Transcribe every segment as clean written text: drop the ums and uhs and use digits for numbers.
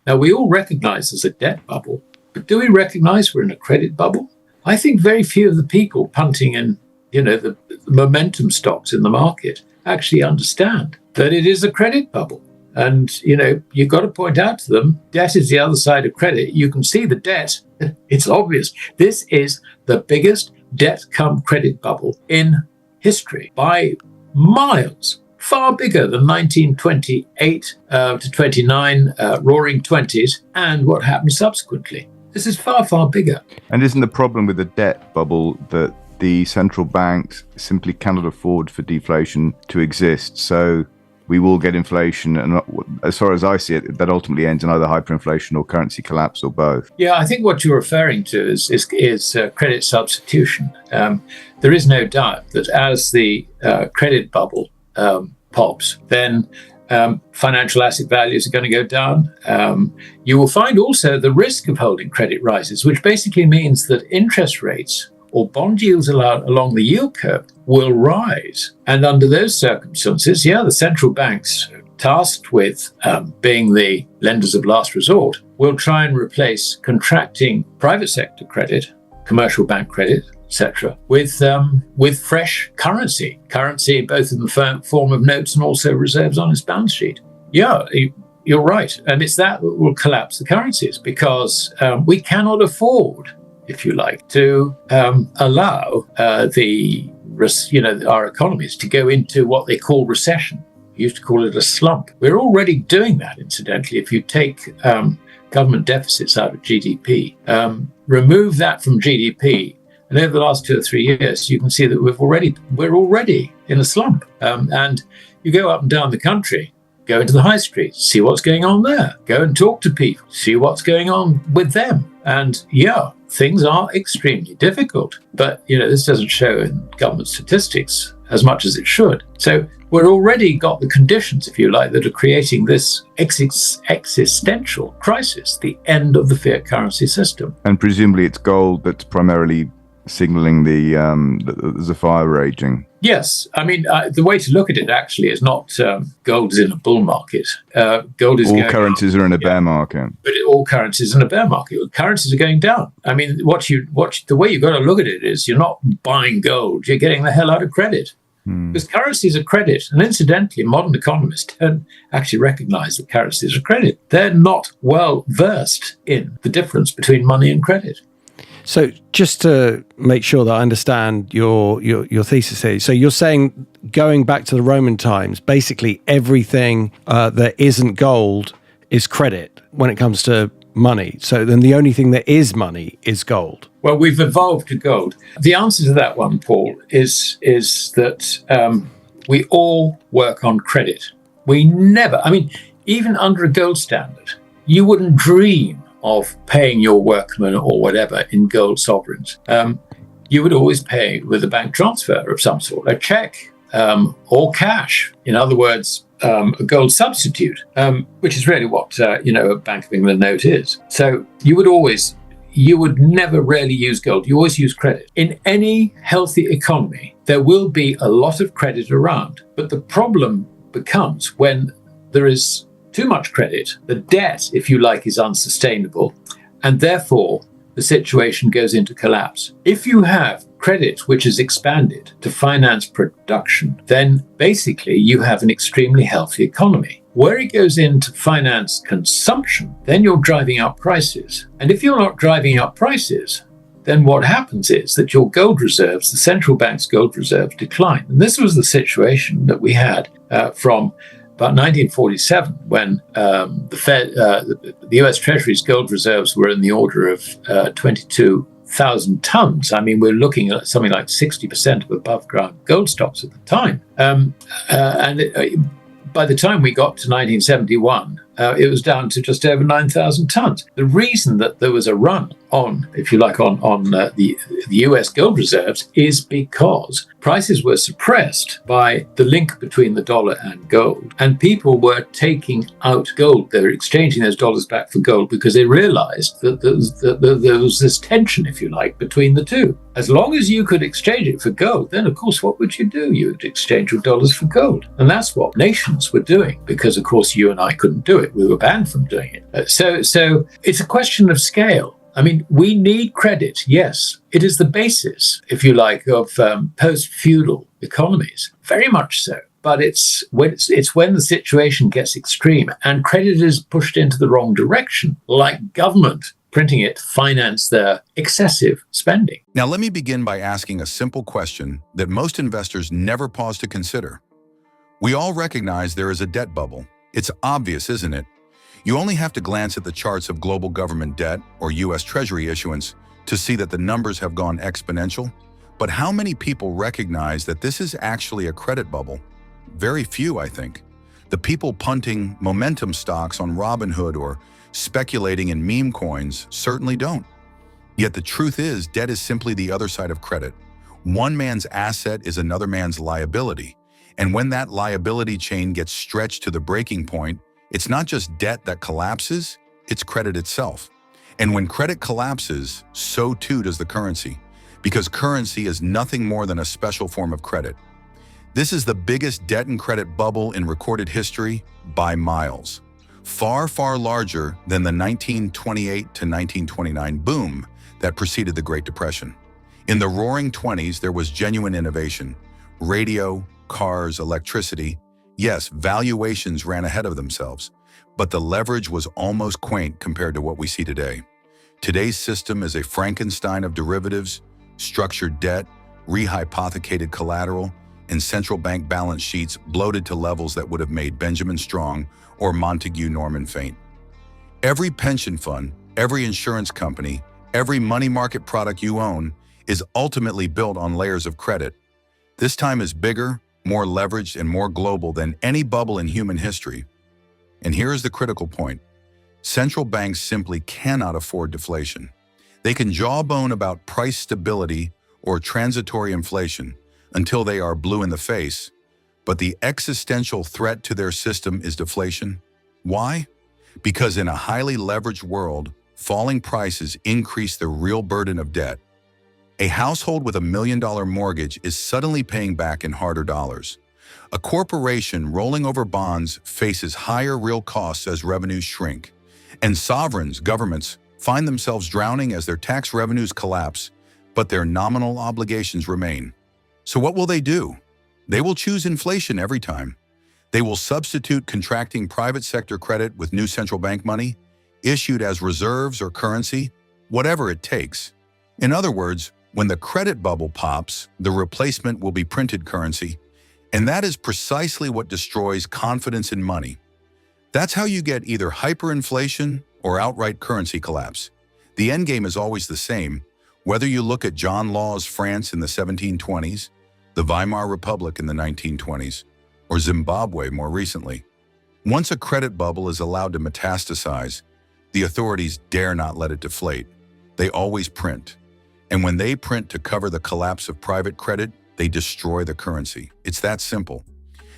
Now, we all recognize there's a debt bubble, but do we recognize we're in a credit bubble? I think very few of the people punting in, the momentum stocks in the market actually understand that it is a credit bubble. And, you've got to point out to them, debt is the other side of credit. You can see the debt. It's obvious. This is the biggest debt cum credit bubble in history by miles, far bigger than 1928 to 29, roaring 20s, and what happened subsequently. This is far, far bigger. And isn't the problem with the debt bubble that the central banks simply cannot afford for deflation to exist? So we will get inflation, and as far as I see it, that ultimately ends in either hyperinflation or currency collapse or both. Yeah, I think what you're referring to is credit substitution. There is no doubt that as the credit bubble pops, then financial asset values are going to go down. You will find also the risk of holding credit rises, which basically means that interest rates or bond yields along the yield curve will rise. And under those circumstances, the central banks tasked with being the lenders of last resort will try and replace contracting private sector credit, commercial bank credit, etc., with fresh currency both in the form of notes and also reserves on its balance sheet. Yeah, you're right. And it's that will collapse the currencies because we cannot afford, if you like, to allow our economies to go into what they call recession. We used to call it a slump. We're already doing that, incidentally. If you take government deficits out of GDP, remove that from GDP, and over the last 2 or 3 years, you can see that we're already in a slump. And you go up and down the country, go into the high street, see what's going on there, go and talk to people, see what's going on with them. And things are extremely difficult. But, this doesn't show in government statistics as much as it should. So we're already got the conditions, if you like, that are creating this existential crisis, the end of the fiat currency system. And presumably it's gold that's primarily signaling there's a fire raging. Yes. I mean, the way to look at it actually is not gold is in a bull market. Gold is all currencies are in a bear market. But all currencies in a bear market. Currencies are going down. I mean, the way you've got to look at it is you're not buying gold. You're getting the hell out of credit. Because currencies are credit. And incidentally, modern economists don't actually recognize that currencies are credit. They're not well versed in the difference between money and credit. So just to make sure that I understand your thesis here, so you're saying going back to the Roman times, basically everything that isn't gold is credit when it comes to money. So then the only thing that is money is gold. Well, we've evolved to gold. The answer to that one, Paul, is that we all work on credit. We never, even under a gold standard, you wouldn't dream of paying your workmen or whatever in gold sovereigns. You would always pay with a bank transfer of some sort, a check or cash. In other words, a gold substitute, which is really what a Bank of England note is. So you would never really use gold. You always use credit. In any healthy economy, there will be a lot of credit around. But the problem becomes when there is too much credit, the debt, if you like, is unsustainable, and therefore the situation goes into collapse. If you have credit which is expanded to finance production, then basically you have an extremely healthy economy. Where it goes in to finance consumption, then you're driving up prices. And if you're not driving up prices, then what happens is that your gold reserves, the central bank's gold reserves, decline. And this was the situation that we had from about 1947, when the US Treasury's gold reserves were in the order of 22,000 tons. I mean, we're looking at something like 60% of above ground gold stocks at the time. By the time we got to 1971, it was down to just over 9,000 tons. The reason that there was a run on, if you like, on the US gold reserves is because prices were suppressed by the link between the dollar and gold. And people were taking out gold. They were exchanging those dollars back for gold because they realized that there was this tension, if you like, between the two. As long as you could exchange it for gold, then of course, what would you do? You would exchange your dollars for gold. And that's what nations were doing because, of course, you and I couldn't do it. We were banned from doing it. So it's a question of scale. I mean, we need credit, yes. It is the basis, if you like, of post-feudal economies, very much so. But it's when the situation gets extreme and credit is pushed into the wrong direction, like government printing it to finance their excessive spending. Now, let me begin by asking a simple question that most investors never pause to consider. We all recognize there is a debt bubble. It's obvious, isn't it? You only have to glance at the charts of global government debt or U.S. Treasury issuance to see that the numbers have gone exponential. But how many people recognize that this is actually a credit bubble? Very few, I think. The people punting momentum stocks on Robinhood or speculating in meme coins certainly don't. Yet the truth is, debt is simply the other side of credit. One man's asset is another man's liability. And when that liability chain gets stretched to the breaking point, it's not just debt that collapses, it's credit itself. And when credit collapses, so too does the currency, because currency is nothing more than a special form of credit. This is the biggest debt and credit bubble in recorded history by miles. Far, far larger than the 1928 to 1929 boom that preceded the Great Depression. In the Roaring '20s, there was genuine innovation. Radio, cars, electricity. Yes, valuations ran ahead of themselves, but the leverage was almost quaint compared to what we see today. Today's system is a Frankenstein of derivatives, structured debt, rehypothecated collateral, and central bank balance sheets bloated to levels that would have made Benjamin Strong or Montague Norman faint. Every pension fund, every insurance company, every money market product you own is ultimately built on layers of credit. This time is bigger, more leveraged, and more global than any bubble in human history. And here is the critical point. Central banks simply cannot afford deflation. They can jawbone about price stability or transitory inflation until they are blue in the face, but the existential threat to their system is deflation. Why? Because in a highly leveraged world, falling prices increase the real burden of debt. A household with $1 million mortgage is suddenly paying back in harder dollars. A corporation rolling over bonds faces higher real costs as revenues shrink. And sovereigns, governments, find themselves drowning as their tax revenues collapse, but their nominal obligations remain. So what will they do? They will choose inflation every time. They will substitute contracting private sector credit with new central bank money, issued as reserves or currency, whatever it takes. In other words, when the credit bubble pops, the replacement will be printed currency, and that is precisely what destroys confidence in money. That's how you get either hyperinflation or outright currency collapse. The endgame is always the same, whether you look at John Law's France in the 1720s, the Weimar Republic in the 1920s, or Zimbabwe more recently. Once a credit bubble is allowed to metastasize, the authorities dare not let it deflate. They always print. And when they print to cover the collapse of private credit, they destroy the currency. It's that simple.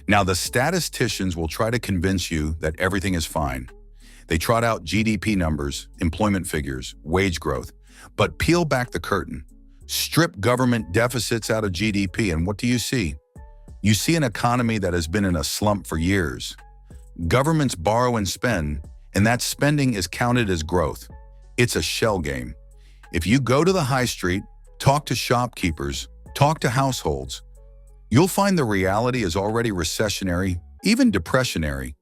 Now, the statisticians will try to convince you that everything is fine. They trot out GDP numbers, employment figures, wage growth, but peel back the curtain. Strip government deficits out of GDP, and what do you see? You see an economy that has been in a slump for years. Governments borrow and spend, and that spending is counted as growth. It's a shell game. If you go to the high street, talk to shopkeepers, talk to households, you'll find the reality is already recessionary, even depressionary.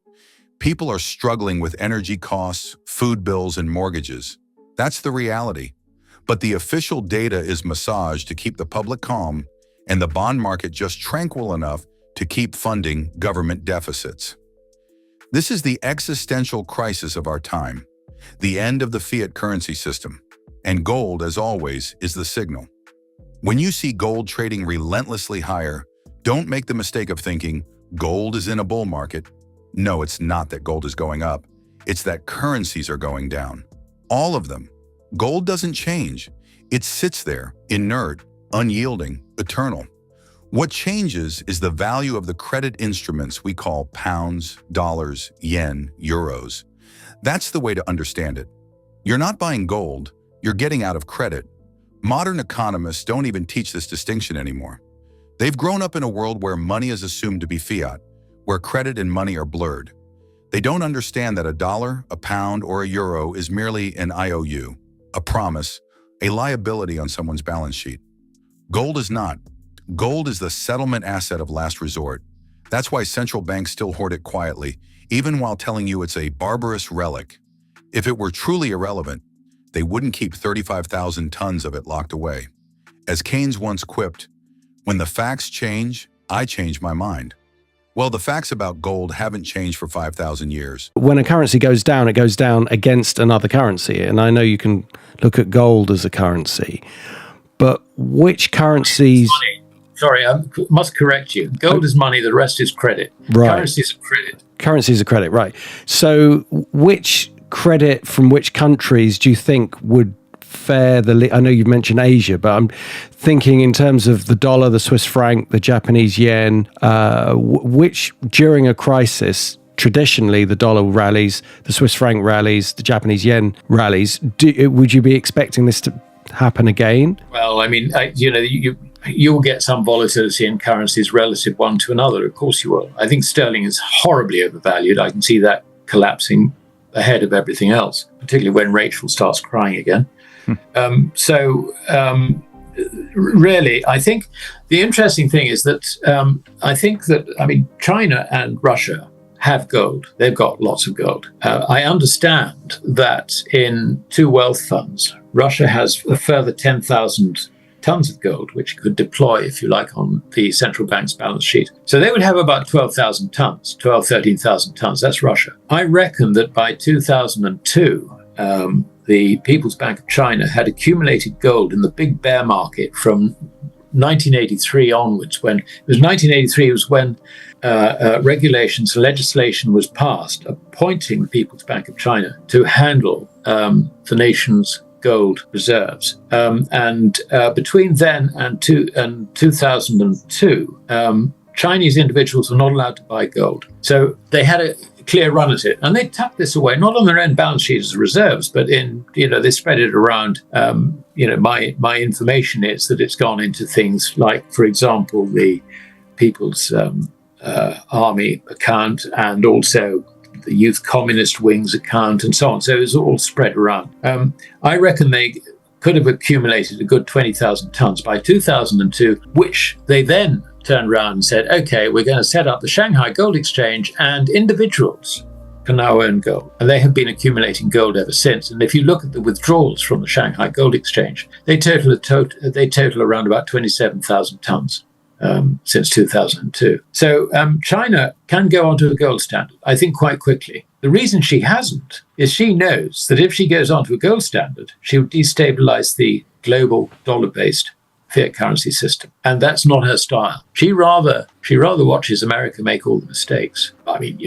People are struggling with energy costs, food bills, and mortgages. That's the reality. But the official data is massaged to keep the public calm and the bond market just tranquil enough to keep funding government deficits. This is the existential crisis of our time, the end of the fiat currency system. And gold, as always, is the signal. When you see gold trading relentlessly higher, don't make the mistake of thinking gold is in a bull market. No, it's not that gold is going up. It's that currencies are going down. All of them. Gold doesn't change. It sits there, inert, unyielding, eternal. What changes is the value of the credit instruments we call pounds, dollars, yen, euros. That's the way to understand it. You're not buying gold, you're getting out of credit. Modern economists don't even teach this distinction anymore. They've grown up in a world where money is assumed to be fiat, where credit and money are blurred. They don't understand that a dollar, a pound, or a euro is merely an IOU, a promise, a liability on someone's balance sheet. Gold is not. Gold is the settlement asset of last resort. That's why central banks still hoard it quietly, even while telling you it's a barbarous relic. If it were truly irrelevant, they wouldn't keep 35,000 tons of it locked away. As Keynes once quipped, "When the facts change, I change my mind." Well, the facts about gold haven't changed for 5,000 years. When a currency goes down, it goes down against another currency. And I know you can look at gold as a currency, but which currencies... Sorry, I must correct you. Gold is money, the rest is credit. Right. Currencies are credit. Currencies are credit, right. So which credit from which countries do you think would fare I know you've mentioned Asia, but I'm thinking in terms of the dollar, the Swiss franc, the Japanese yen, which during a crisis, traditionally the dollar rallies, the Swiss franc rallies, the Japanese yen rallies. Would you be expecting this to happen again? Well, I mean, you'll get some volatility in currencies relative one to another. Of course you will. I think sterling is horribly overvalued. I can see that collapsing ahead of everything else, particularly when Rachel starts crying again. Really, I think the interesting thing is that China and Russia have gold. They've got lots of gold. I understand that in two wealth funds, Russia has a further 10,000 tons of gold, which you could deploy, if you like, on the central bank's balance sheet. So they would have about 13,000 tons. That's Russia. I reckon that by 2002, the People's Bank of China had accumulated gold in the big bear market from 1983 onwards. When it was 1983 was when legislation was passed appointing the People's Bank of China to handle the nation's gold reserves. Between then and 2002, Chinese individuals were not allowed to buy gold. So they had a clear run at it. And they tucked this away, not on their own balance sheet as reserves, but they spread it around. My information is that it's gone into things like, for example, the People's Army account and also the Youth Communist Wing's account and so on. So it was all spread around. I reckon they could have accumulated a good 20,000 tons by 2002, which they then turned around and said, okay, we're going to set up the Shanghai Gold Exchange and individuals can now own gold. And they have been accumulating gold ever since. And if you look at the withdrawals from the Shanghai Gold Exchange, they total around about 27,000 tons since 2002. So China can go onto a gold standard, I think, quite quickly. The reason she hasn't is she knows that if she goes onto a gold standard, she would destabilize the global dollar-based fiat currency system. And that's not her style. She rather watches America make all the mistakes. I mean,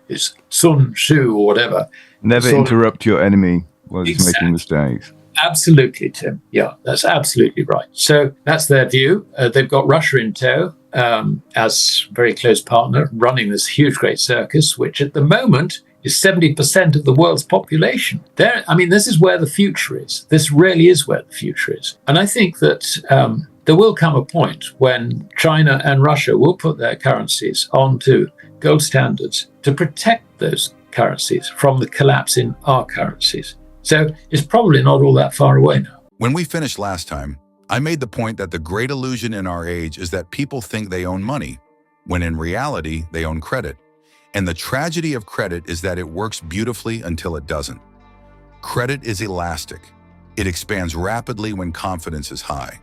it's Sun Tzu or whatever. Never interrupt your enemy while he's making mistakes. Absolutely, Tim. Yeah, that's absolutely right. So that's their view. They've got Russia in tow as a very close partner, running this huge, great circus, which at the moment is 70% of the world's population. This is where the future is. This really is where the future is. And I think that there will come a point when China and Russia will put their currencies onto gold standards to protect those currencies from the collapse in our currencies. So it's probably not all that far away now. When we finished last time, I made the point that the great illusion in our age is that people think they own money, when in reality, they own credit. And the tragedy of credit is that it works beautifully until it doesn't. Credit is elastic. It expands rapidly when confidence is high.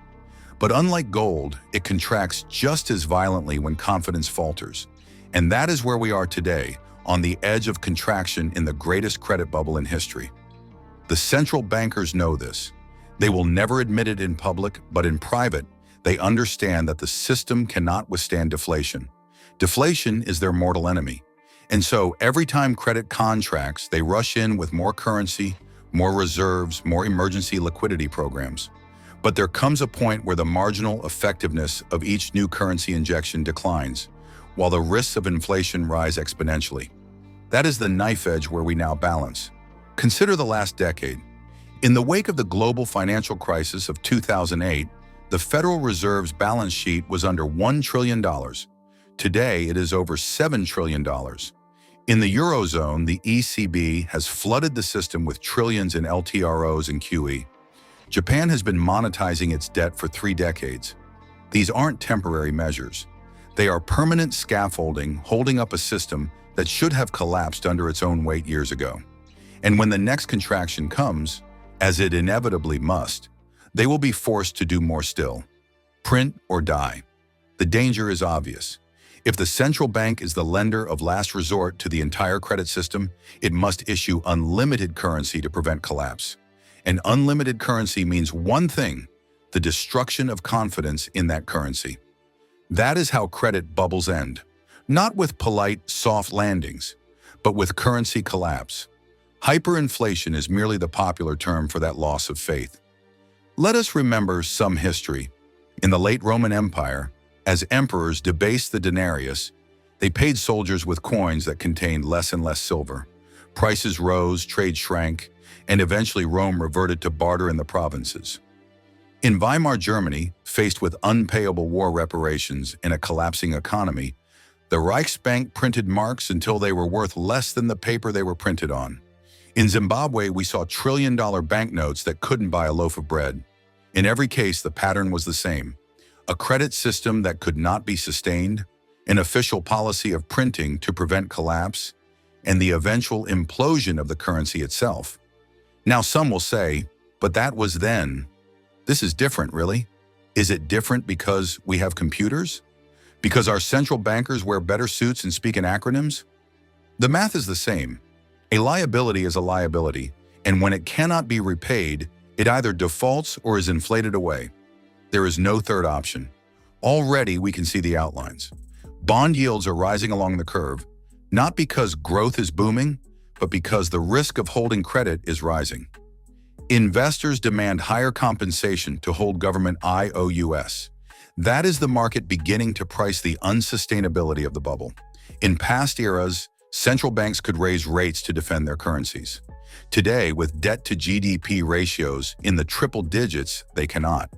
But unlike gold, it contracts just as violently when confidence falters. And that is where we are today, on the edge of contraction in the greatest credit bubble in history. The central bankers know this. They will never admit it in public, but in private, they understand that the system cannot withstand deflation. Deflation is their mortal enemy. And so every time credit contracts, they rush in with more currency, more reserves, more emergency liquidity programs. But there comes a point where the marginal effectiveness of each new currency injection declines, while the risks of inflation rise exponentially. That is the knife edge where we now balance. Consider the last decade. In the wake of the global financial crisis of 2008, the Federal Reserve's balance sheet was under $1 trillion. Today, it is over $7 trillion. In the Eurozone, the ECB has flooded the system with trillions in LTROs and QE. Japan has been monetizing its debt for 3 decades. These aren't temporary measures. They are permanent scaffolding holding up a system that should have collapsed under its own weight years ago. And when the next contraction comes, as it inevitably must, they will be forced to do more still. Print or die. The danger is obvious. If the central bank is the lender of last resort to the entire credit system, it must issue unlimited currency to prevent collapse. And unlimited currency means one thing: the destruction of confidence in that currency. That is how credit bubbles end. Not with polite, soft landings, but with currency collapse. Hyperinflation is merely the popular term for that loss of faith. Let us remember some history. In the late Roman Empire, as emperors debased the denarius, they paid soldiers with coins that contained less and less silver. Prices rose, trade shrank, and eventually Rome reverted to barter in the provinces. In Weimar Germany, faced with unpayable war reparations and a collapsing economy, the Reichsbank printed marks until they were worth less than the paper they were printed on. In Zimbabwe, we saw trillion-dollar banknotes that couldn't buy a loaf of bread. In every case, the pattern was the same: a credit system that could not be sustained, an official policy of printing to prevent collapse, and the eventual implosion of the currency itself. Now some will say, but that was then. This is different, really. Is it different because we have computers? Because our central bankers wear better suits and speak in acronyms? The math is the same. A liability is a liability, and when it cannot be repaid, it either defaults or is inflated away. There is no third option. Already we can see the outlines. Bond yields are rising along the curve, not because growth is booming, but because the risk of holding credit is rising. Investors demand higher compensation to hold government IOUs. That is the market beginning to price the unsustainability of the bubble. In past eras, central banks could raise rates to defend their currencies. Today, with debt to GDP ratios in the triple digits, they cannot.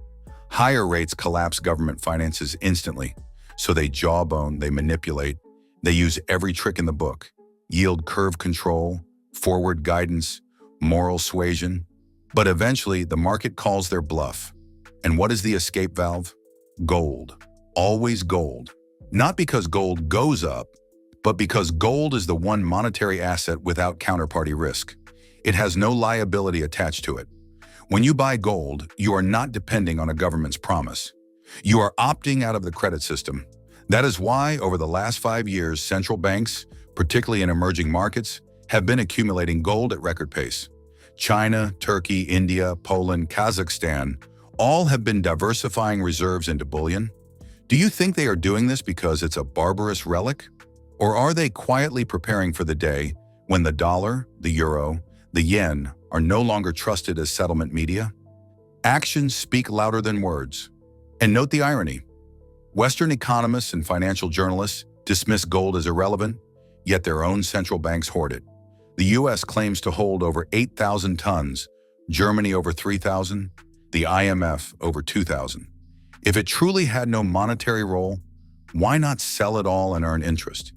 Higher rates collapse government finances instantly. So they jawbone, they manipulate, they use every trick in the book: yield curve control, forward guidance, moral suasion. But eventually, the market calls their bluff. And what is the escape valve? Gold. Always gold. Not because gold goes up, but because gold is the one monetary asset without counterparty risk. It has no liability attached to it. When you buy gold, you are not depending on a government's promise. You are opting out of the credit system. That is why, over the last 5 years, central banks, particularly in emerging markets, have been accumulating gold at record pace. China, Turkey, India, Poland, Kazakhstan, all have been diversifying reserves into bullion. Do you think they are doing this because it's a barbarous relic? Or are they quietly preparing for the day when the dollar, the euro, the yen are no longer trusted as settlement media? Actions speak louder than words. And note the irony. Western economists and financial journalists dismiss gold as irrelevant, yet their own central banks hoard it. The US claims to hold over 8,000 tons, Germany over 3,000, the IMF over 2,000. If it truly had no monetary role, why not sell it all and earn interest?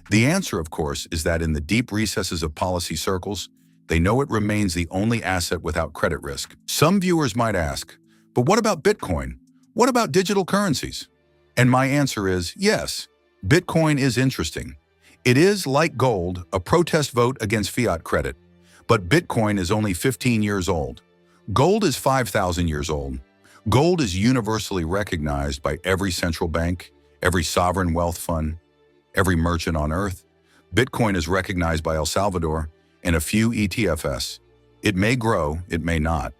The answer, of course, is that in the deep recesses of policy circles, they know it remains the only asset without credit risk. Some viewers might ask, but what about Bitcoin? What about digital currencies? And my answer is yes, Bitcoin is interesting. It is, like gold, a protest vote against fiat credit. But Bitcoin is only 15 years old. Gold is 5,000 years old. Gold is universally recognized by every central bank, every sovereign wealth fund, every merchant on earth. Bitcoin is recognized by El Salvador and a few ETFs. It may grow, it may not.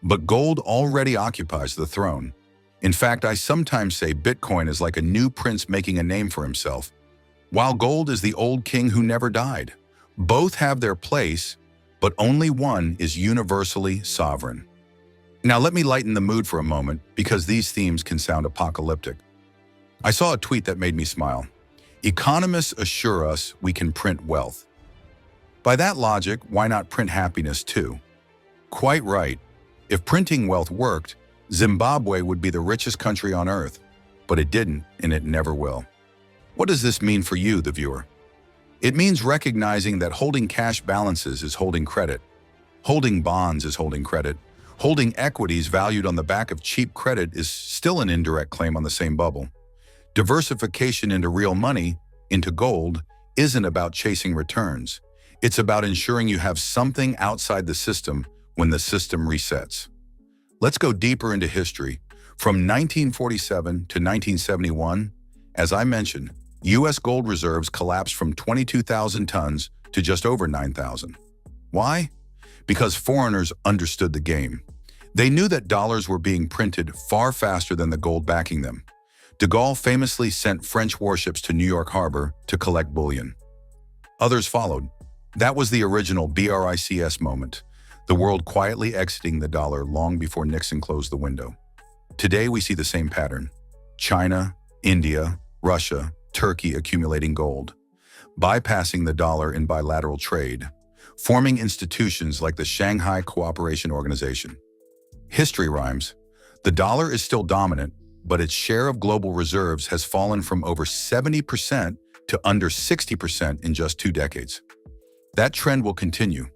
But gold already occupies the throne. In fact, I sometimes say Bitcoin is like a new prince making a name for himself, while gold is the old king who never died. Both have their place, but only one is universally sovereign. Now let me lighten the mood for a moment because these themes can sound apocalyptic. I saw a tweet that made me smile. Economists assure us we can print wealth. By that logic, why not print happiness too? Quite right. If printing wealth worked, Zimbabwe would be the richest country on earth. But it didn't, and it never will. What does this mean for you, the viewer? It means recognizing that holding cash balances is holding credit. Holding bonds is holding credit. Holding equities valued on the back of cheap credit is still an indirect claim on the same bubble. Diversification into real money, into gold, isn't about chasing returns. It's about ensuring you have something outside the system when the system resets. Let's go deeper into history. From 1947 to 1971, as I mentioned, U.S. gold reserves collapsed from 22,000 tons to just over 9,000. Why? Because foreigners understood the game. They knew that dollars were being printed far faster than the gold backing them. De Gaulle famously sent French warships to New York Harbor to collect bullion. Others followed. That was the original BRICS moment, the world quietly exiting the dollar long before Nixon closed the window. Today we see the same pattern. China, India, Russia, Turkey accumulating gold, bypassing the dollar in bilateral trade, forming institutions like the Shanghai Cooperation Organization. History rhymes. The dollar is still dominant, but its share of global reserves has fallen from over 70% to under 60% in just 2 decades. That trend will continue.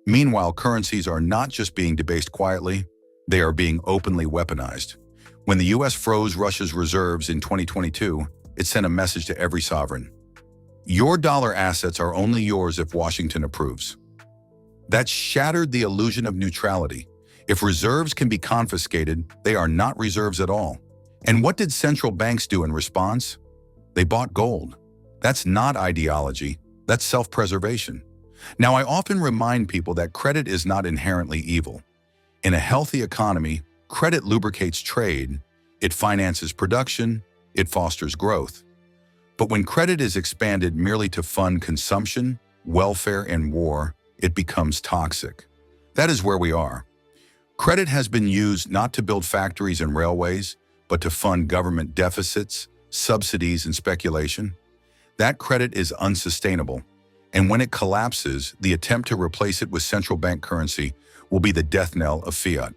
Meanwhile, currencies are not just being debased quietly, they are being openly weaponized. When the US froze Russia's reserves in 2022, it sent a message to every sovereign. Your dollar assets are only yours if Washington approves. That shattered the illusion of neutrality. If reserves can be confiscated, they are not reserves at all. And what did central banks do in response? They bought gold. That's not ideology, that's self-preservation. Now, I often remind people that credit is not inherently evil. In a healthy economy, credit lubricates trade, it finances production, it fosters growth. But when credit is expanded merely to fund consumption, welfare, and war, it becomes toxic. That is where we are. Credit has been used not to build factories and railways, but to fund government deficits, subsidies, and speculation. That credit is unsustainable, and when it collapses, the attempt to replace it with central bank currency will be the death knell of fiat.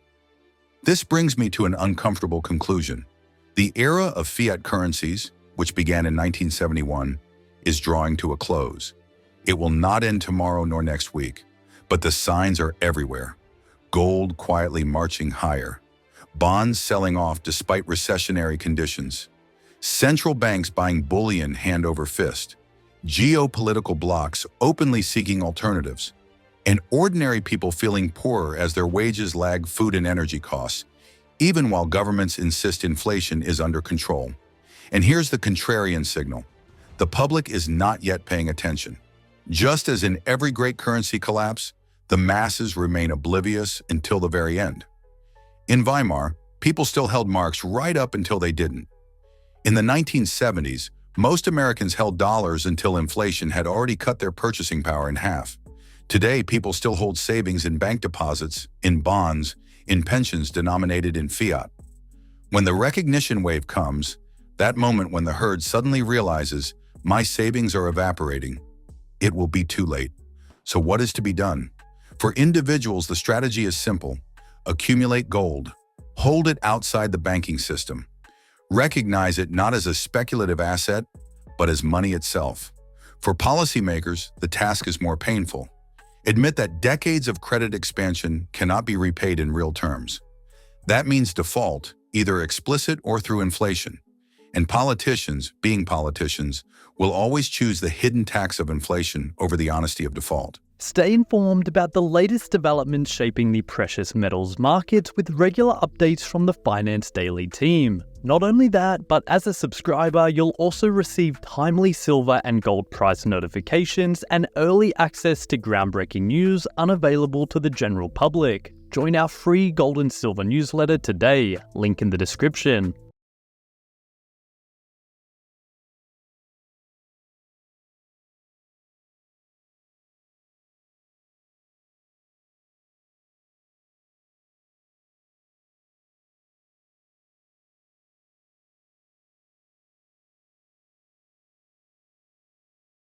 This brings me to an uncomfortable conclusion. The era of fiat currencies, which began in 1971, is drawing to a close. It will not end tomorrow nor next week, but the signs are everywhere. Gold quietly marching higher, bonds selling off despite recessionary conditions, central banks buying bullion hand over fist, geopolitical blocs openly seeking alternatives, and ordinary people feeling poorer as their wages lag food and energy costs, even while governments insist inflation is under control. And here's the contrarian signal. The public is not yet paying attention. Just as in every great currency collapse, the masses remain oblivious until the very end. In Weimar, people still held marks right up until they didn't. In the 1970s, most Americans held dollars until inflation had already cut their purchasing power in half. Today, people still hold savings in bank deposits, in bonds, in pensions denominated in fiat. When the recognition wave comes, that moment when the herd suddenly realizes, my savings are evaporating, it will be too late. So what is to be done? For individuals, the strategy is simple. Accumulate gold. Hold it outside the banking system. Recognize it not as a speculative asset, but as money itself. For policymakers, the task is more painful. Admit that decades of credit expansion cannot be repaid in real terms. That means default, either explicit or through inflation. And politicians, being politicians, will always choose the hidden tax of inflation over the honesty of default. Stay informed about the latest developments shaping the precious metals markets with regular updates from the Finance Daily team. Not only that, but as a subscriber, you'll also receive timely silver and gold price notifications and early access to groundbreaking news unavailable to the general public. Join our free gold and silver newsletter today, link in the description.